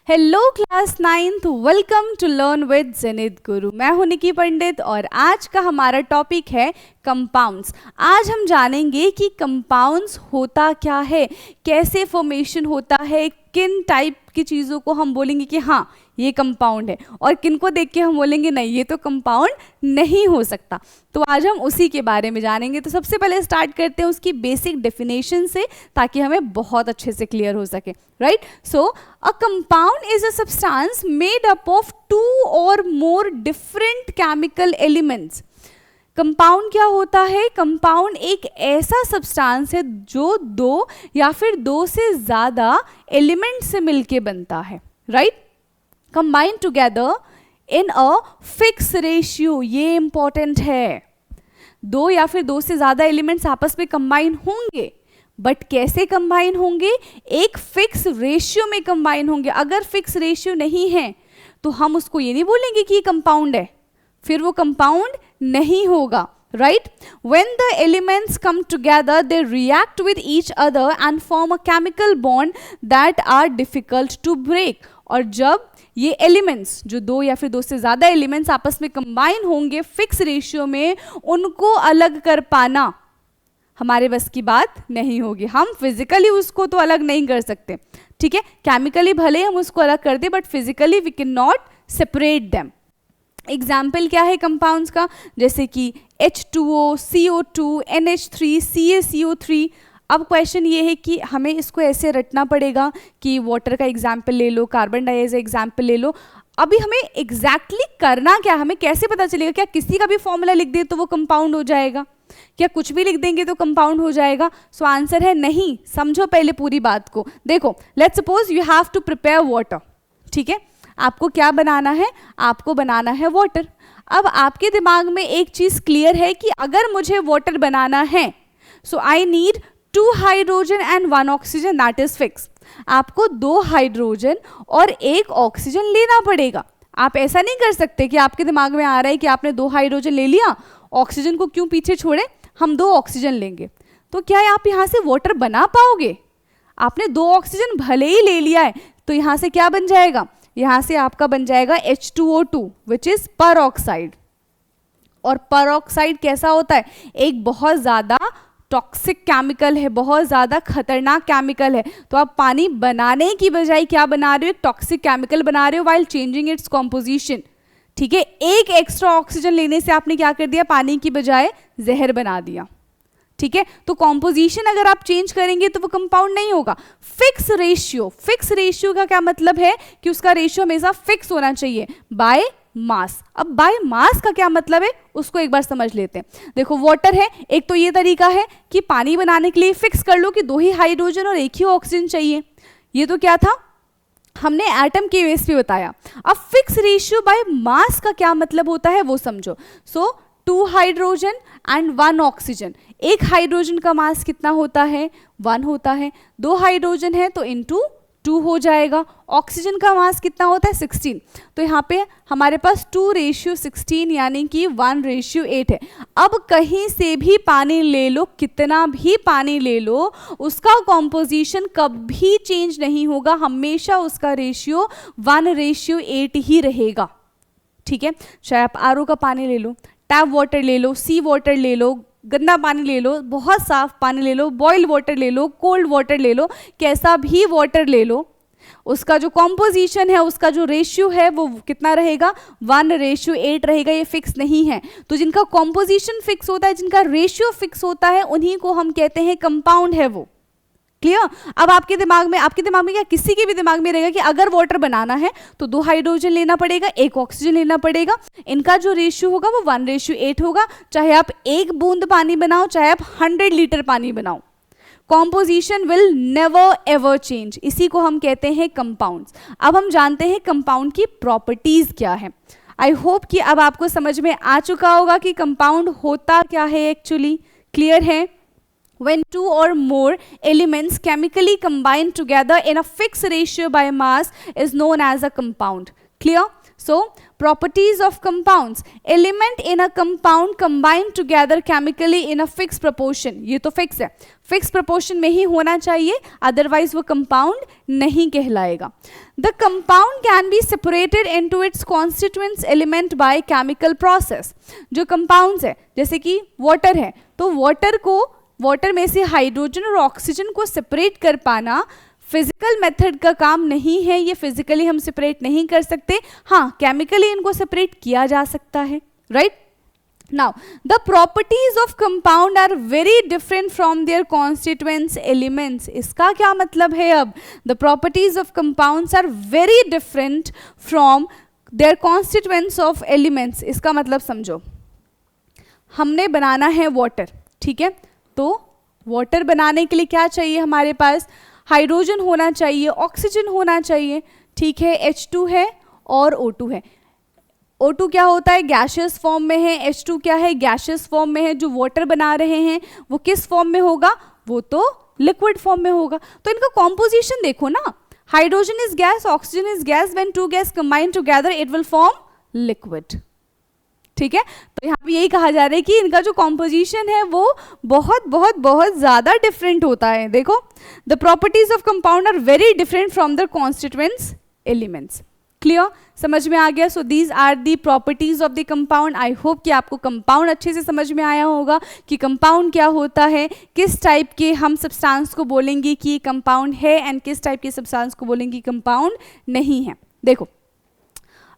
Hello class 9th, welcome to learn with जेनित गुरु। मैं हूं निकी पंडित और आज का हमारा टॉपिक है कंपाउंड्स। आज हम जानेंगे कि कंपाउंड्स होता क्या है, कैसे फॉर्मेशन होता है, किन टाइप की चीज़ों को हम बोलेंगे कि हाँ ये कंपाउंड है और किन को देख के हम बोलेंगे नहीं ये तो कंपाउंड नहीं हो सकता। तो आज हम उसी के बारे में जानेंगे। तो सबसे पहले स्टार्ट करते हैं उसकी बेसिक डेफिनेशन से, ताकि हमें बहुत अच्छे से क्लियर हो सके। Right, so a compound is a substance made up of 2 और more different chemical elements. Compound क्या होता है? कंपाउंड एक ऐसा सब्सटेंस है जो 2 या फिर 2 से ज़्यादा एलिमेंट से मिलके बनता है। Right, combine together in a fix ratio. ये इंपॉर्टेंट है, 2 या फिर 2 से ज़्यादा एलिमेंट्स आपस में कंबाइन होंगे, बट कैसे कंबाइन होंगे? एक फिक्स रेशियो में कंबाइन होंगे। अगर फिक्स रेशियो नहीं है तो हम उसको ये नहीं बोलेंगे कि ये कंपाउंड है, फिर वो कंपाउंड नहीं होगा। Right, when the elements come together they react with each other and form a chemical bond that are difficult to break। और जब ये एलिमेंट्स जो 2 या फिर 2 से ज़्यादा एलिमेंट्स आपस में कंबाइन होंगे फिक्स रेशियो में, उनको अलग कर पाना हमारे बस की बात नहीं होगी। हम फिजिकली उसको तो अलग नहीं कर सकते, ठीक है, केमिकली भले हम उसको अलग कर दें, but physically we can not separate them. Example क्या है कंपाउंड्स का? जैसे कि H2O, CO2, NH3, CaCO3। अब क्वेश्चन ये है कि हमें इसको ऐसे रटना पड़ेगा कि वाटर का एग्जाम्पल ले लो, कार्बन डाइऑक्साइड एग्जाम्पल ले लो। अभी हमें एग्जैक्टली करना क्या, हमें कैसे पता चलेगा? क्या किसी का भी फॉर्मूला लिख दे तो वो कंपाउंड हो जाएगा? क्या कुछ भी लिख देंगे तो कंपाउंड हो जाएगा? सो आंसर है नहीं। समझो पहले पूरी बात को। देखो, let's suppose you have to prepare water, ठीक है, आपको क्या बनाना है? आपको बनाना है वाटर। अब आपके दिमाग में एक चीज़ क्लियर है कि अगर मुझे वाटर बनाना है so I need 2 hydrogen and 1 oxygen, that is fix. आपको 2 हाइड्रोजन और 1 ऑक्सीजन लेना पड़ेगा। आप ऐसा नहीं कर सकते कि आपके दिमाग में आ रहा है कि आपने 2 हाइड्रोजन ले लिया, ऑक्सीजन को क्यों पीछे छोड़े, हम 2 ऑक्सीजन लेंगे। तो क्या आप यहाँ से वाटर बना पाओगे? आपने 2 ऑक्सीजन भले ही ले लिया है, तो यहाँ से क्या बन जाएगा? यहाँ से आपका बन जाएगा H2O2 विच इज पर ऑक्साइड। और पर ऑक्साइड कैसा होता है? एक बहुत ज़्यादा टॉक्सिक केमिकल है, बहुत ज़्यादा खतरनाक केमिकल है। तो आप पानी बनाने की बजाय क्या बना रहे हो? एक टॉक्सिक केमिकल बना रहे हो वाइल चेंजिंग इट्स कॉम्पोजिशन। ठीक है, एक एक्स्ट्रा ऑक्सीजन लेने से आपने क्या कर दिया? पानी की बजाय जहर बना दिया। ठीक है, तो कॉम्पोजिशन अगर आप चेंज करेंगे तो वो कंपाउंड नहीं होगा। फिक्स रेशियो, फिक्स रेशियो का क्या मतलब है? कि उसका रेशियो हमेशा फिक्स होना चाहिए बाय मास। अब बाय मास का क्या मतलब है उसको एक बार समझ लेते हैं। देखो, वाटर है, एक तो ये तरीका है कि पानी बनाने के लिए फिक्स कर लो कि 2 ही हाइड्रोजन और 1 ही ऑक्सीजन चाहिए। ये तो क्या था, हमने एटम के बेस पे बताया। अब फिक्स रेशियो बाय मास का क्या मतलब होता है वो समझो। सो 2 हाइड्रोजन एंड 1 ऑक्सीजन। एक हाइड्रोजन का मास कितना होता है? 1 होता है। 2 हाइड्रोजन है तो इंटू 2 हो जाएगा। ऑक्सीजन का मास कितना होता है? 16। तो यहाँ पे हमारे पास 2:16 यानी कि 1:8 है। अब कहीं से भी पानी ले लो, कितना भी पानी ले लो, उसका कॉम्पोजिशन कभी चेंज नहीं होगा, हमेशा उसका रेशियो 1:8 ही रहेगा। ठीक है, चाहे आप आरओ का पानी ले लो, टैप वाटर ले लो, सी वाटर ले लो, गंदा पानी ले लो, बहुत साफ पानी ले लो, बॉइल्ड वाटर ले लो, कोल्ड वाटर ले लो, कैसा भी वाटर ले लो, उसका जो कॉम्पोजिशन है, उसका जो रेशियो है वो कितना रहेगा? 1:8 रहेगा। ये फिक्स नहीं है। तो जिनका कॉम्पोजिशन फिक्स होता है, जिनका रेशियो फिक्स होता है, उन्हीं को हम कहते हैं कंपाउंड है वो। क्लियर? अब आपके दिमाग में क्या, किसी के भी दिमाग में रहेगा कि अगर वाटर बनाना है तो 2 हाइड्रोजन लेना पड़ेगा, 1 ऑक्सीजन लेना पड़ेगा। इनका जो रेशियो होगा वो 1:8 होगा। चाहे आप 1 बूंद पानी बनाओ, चाहे आप 100 लीटर पानी बनाओ, composition will never ever change. इसी को हम कहते हैं कंपाउंड्स। अब हम जानते हैं कंपाउंड की प्रॉपर्टीज क्या है। आई होप कि अब आपको समझ में आ चुका होगा कि कंपाउंड होता क्या है एक्चुअली। क्लियर है? When 2 or more elements chemically combine together in a fixed ratio by mass is known as a compound. Clear? So properties of compounds, element in a compound combined together chemically in a fixed proportion, ये तो fix है, fix proportion में ही होना चाहिए, otherwise वो compound नहीं कहलाएगा. The compound can be separated into its constituent element by chemical process. जो कंपाउंड्स है जैसे कि वाटर है, तो वाटर में से हाइड्रोजन और ऑक्सीजन को सेपरेट कर पाना फिजिकल मेथड का काम नहीं है, ये फिजिकली हम सेपरेट नहीं कर सकते, हाँ केमिकली इनको सेपरेट किया जा सकता है, right. Now the properties of compound are very different from their constituents elements. इसका क्या मतलब है? अब the properties of compounds are very different from their constituents of elements. इसका मतलब समझो, हमने बनाना है वाटर, ठीक है, तो वाटर बनाने के लिए क्या चाहिए हमारे पास? हाइड्रोजन होना चाहिए, ऑक्सीजन होना चाहिए, ठीक है, H2 है और O2 है. O2 क्या होता है? गैशियस फॉर्म में है, H2 क्या है? गैशियस फॉर्म में है. जो वाटर बना रहे हैं वो किस फॉर्म में होगा? वो तो लिक्विड फॉर्म में होगा. तो इनका कॉम्पोजिशन देखो ना, hydrogen is gas, oxygen is gas, when two gas combine together it will form liquid, ठीक है. तो यहाँ पे यही कहा जा रहा है कि इनका जो कॉम्पोजिशन है वो बहुत बहुत बहुत ज़्यादा डिफरेंट होता है. देखो, the properties of compound are very different from the constituents elements. Clear? समझ में आ गया? So these are the properties of the compound. I hope कि आपको कंपाउंड अच्छे से समझ में आया होगा कि कंपाउंड क्या होता है, किस टाइप के हम सब्सटेंस को बोलेंगे कि कंपाउंड है एंड किस टाइप के सब्सटेंस को बोलेंगे कि कंपाउंड नहीं है. देखो,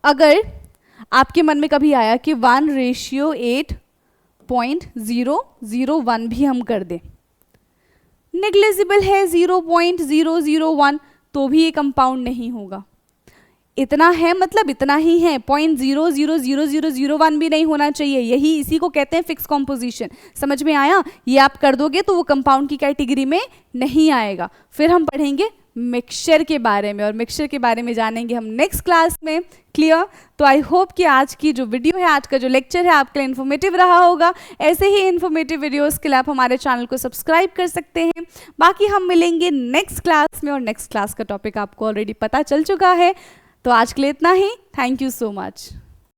अगर आपके मन में कभी आया कि 1:8.001 भी हम कर दें, नेग्लिजिबल है 0.001, तो भी ये कंपाउंड नहीं होगा. इतना है मतलब इतना ही है, 0.00001 भी नहीं होना चाहिए. यही इसी को कहते हैं फिक्स कॉम्पोजिशन. समझ में आया? ये आप कर दोगे तो वो कंपाउंड की कैटेगरी में नहीं आएगा. फिर हम पढ़ेंगे मिक्सचर के बारे में, और मिक्सचर के बारे में जानेंगे हम नेक्स्ट क्लास में. क्लियर? तो आई होप कि आज की जो वीडियो है, आज का जो लेक्चर है आपके लिए इन्फॉर्मेटिव रहा होगा. ऐसे ही इन्फॉर्मेटिव वीडियोस के लिए आप हमारे चैनल को सब्सक्राइब कर सकते हैं. बाकी हम मिलेंगे नेक्स्ट क्लास में, और नेक्स्ट क्लास का टॉपिक आपको ऑलरेडी पता चल चुका है. तो आज के लिए इतना ही. Thank you so much.